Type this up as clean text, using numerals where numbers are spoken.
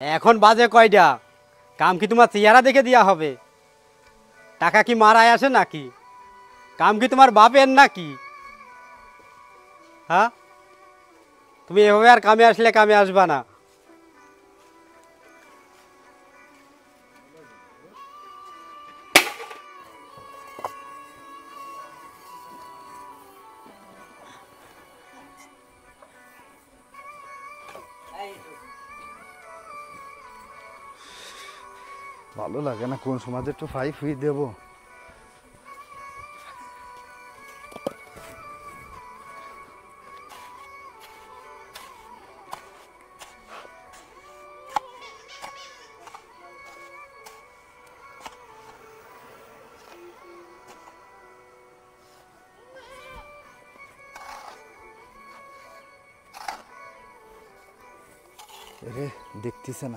এখন বাজে কয়টা? কাম কি তোমার চেহারা দেখে দেওয়া হবে? টাকা কি মারায় আসে নাকি? কাম কি তোমার বাপের নাকি? হ্যাঁ, তুমি এভাবে আর কামে আসলে কামে আসবা না। ভালো লাগে না, কোন সময় একটু ফাই ফুই দেবো। রে দেখতেছে না।